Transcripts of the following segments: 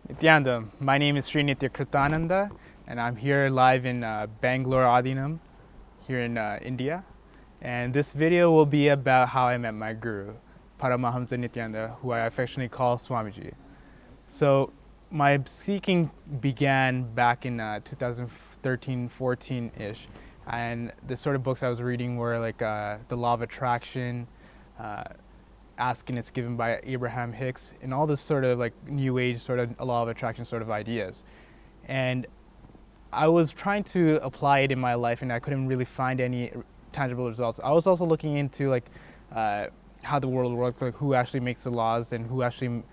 Nithyananda. My name is Sri Nitya Kritananda, and I'm here live in Bangalore, Adinam, here in India. And this video will be about how I met my guru, Paramahamsa Nithyananda, who I affectionately call Swamiji. So my seeking began back in 2013, 14-ish, and the sort of books I was reading were like The Law of Attraction, Ask and It's Given by Abraham Hicks, and all this sort of like new age sort of law of attraction sort of ideas. And I was trying to apply it in my life, and I couldn't really find any tangible results. I was also looking into like how the world works, like who actually makes the laws and who actually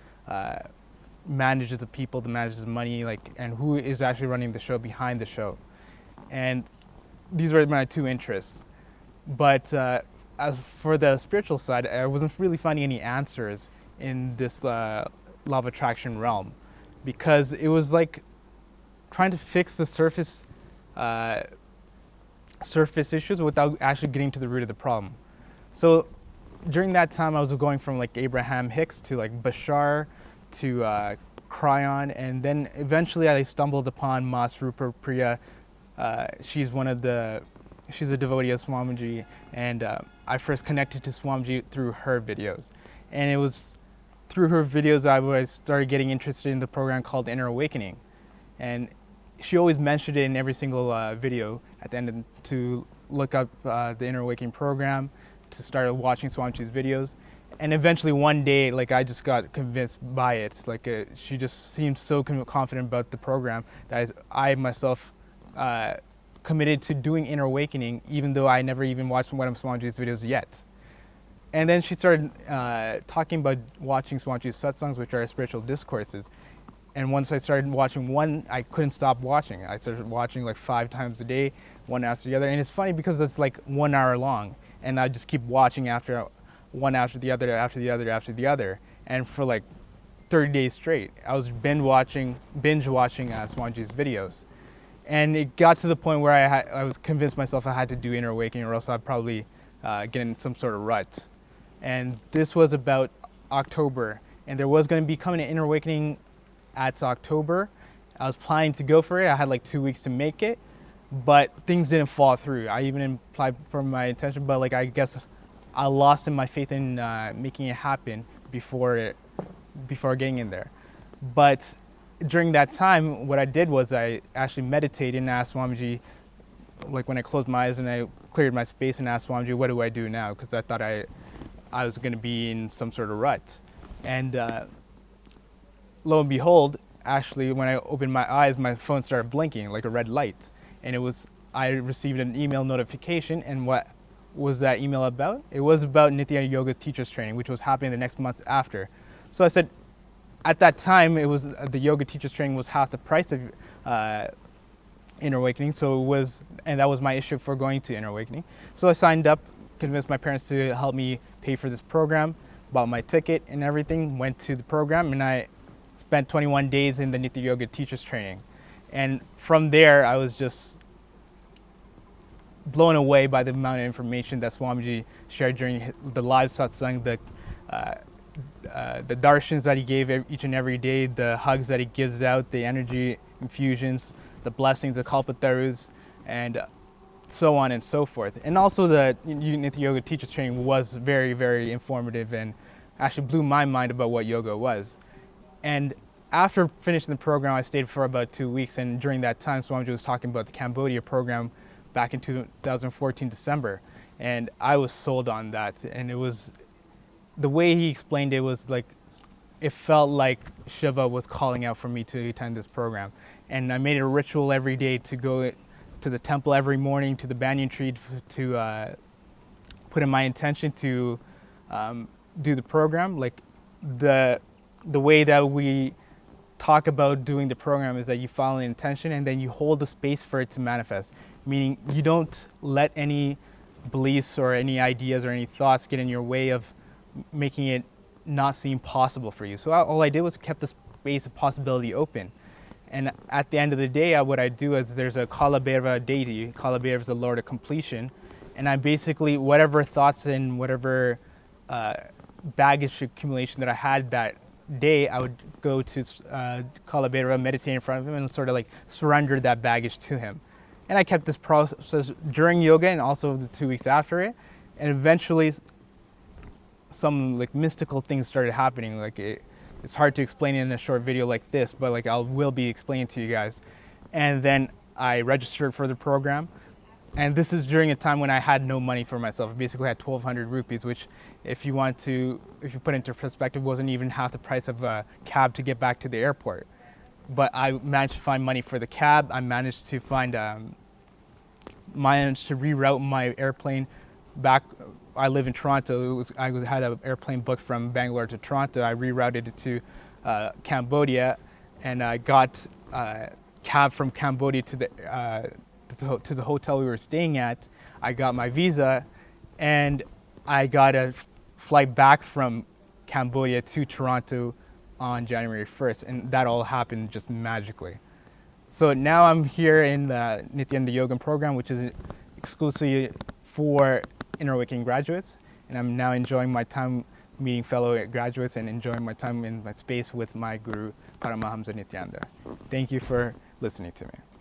manages the people, that manages money, like, and who is actually running the show behind the show. And these were my two interests. But as for the spiritual side, I wasn't really finding any answers in this law of attraction realm, because it was like trying to fix the surface issues without actually getting to the root of the problem. So during that time, I was going from like Abraham Hicks to like Bashar to Cryon, and then eventually I stumbled upon Mas Rupa Priya. She's a devotee of Swamiji, and I first connected to Swamiji through her videos. And it was through her videos I started getting interested in the program called Inner Awakening. And she always mentioned it in every single video at the end to look up the Inner Awakening program, to start watching Swamiji's videos. And eventually one day, like, I just got convinced by it. Like, she just seemed so confident about the program that I myself committed to doing Inner Awakening, even though I never even watched one of Swamiji's videos yet. And then she started talking about watching Swamiji's satsangs, which are spiritual discourses. And once I started watching one, I couldn't stop watching. I started watching like 5 times a day, one after the other. And it's funny because it's like 1 hour long, and I just keep watching one after the other, after the other, after the other. And for like 30 days straight, I was binge watching Swamiji's videos. And it got to the point where I was convinced myself I had to do Inner Awakening, or else I'd probably get in some sort of rut. And this was about October, and there was going to be coming an Inner Awakening at October. I was planning to go for it. I had like 2 weeks to make it, but things didn't fall through. I even applied for my intention, but like, I guess I lost in my faith in making it happen before getting in there. But during that time, what I did was I actually meditated and asked Swamiji, like when I closed my eyes and I cleared my space, and asked Swamiji, what do I do now? Because I thought I was going to be in some sort of rut. And lo and behold, actually, when I opened my eyes, my phone started blinking like a red light. And I received an email notification, and what was that email about? It was about Nithya Yoga Teachers Training, which was happening the next month after. So I said, at that time, it was the yoga teachers training was half the price of Inner Awakening. And that was my issue for going to Inner Awakening. So I signed up, convinced my parents to help me pay for this program, bought my ticket and everything, went to the program, and I spent 21 days in the Nithya Yoga Teachers Training. And from there, I was just blown away by the amount of information that Swamiji shared during the live satsang, the darshans that he gave each and every day, the hugs that he gives out, the energy infusions, the blessings, the kalpatarus, and so on and so forth. And also the Nithya Yoga Teachers Training was very, very informative and actually blew my mind about what yoga was. And after finishing the program, I stayed for about 2 weeks, and during that time, Swamiji was talking about the Cambodia program back in 2014 December, and I was sold on that. And it was, the way he explained it was like, it felt like Shiva was calling out for me to attend this program. And I made it a ritual every day to go to the temple every morning, to the banyan tree, to put in my intention to do the program. Like, the way that we talk about doing the program is that you follow an intention and then you hold the space for it to manifest. Meaning you don't let any beliefs or any ideas or any thoughts get in your way of making it not seem possible for you. So all I did was kept the space of possibility open. And at the end of the day, what I do is, there's a Kalabhairava deity. Kalabhairava is the Lord of Completion. And I basically, whatever thoughts and whatever baggage accumulation that I had that day, I would go to Kala Bhairava, meditate in front of him, and sort of like surrender that baggage to him. And I kept this process during yoga and also the 2 weeks after it. And eventually, some like mystical things started happening. Like it's hard to explain in a short video like this, but like I will be explaining to you guys. And then I registered for the program. And this is during a time when I had no money for myself. I basically had 1,200 rupees, which if you put into perspective, wasn't even half the price of a cab to get back to the airport. But I managed to find money for the cab. I managed to reroute my airplane back. I live in Toronto. I had an airplane booked from Bangalore to Toronto. I rerouted it to Cambodia, and I got a cab from Cambodia to the hotel we were staying at. I got my visa, and I got a flight back from Cambodia to Toronto on January 1st, and that all happened just magically. So now I'm here in the Nithyananda Yoga program, which is exclusively for Inner Awakening graduates, and I'm now enjoying my time meeting fellow graduates and enjoying my time in my space with my guru, Paramahamsa Nithyananda. Thank you for listening to me.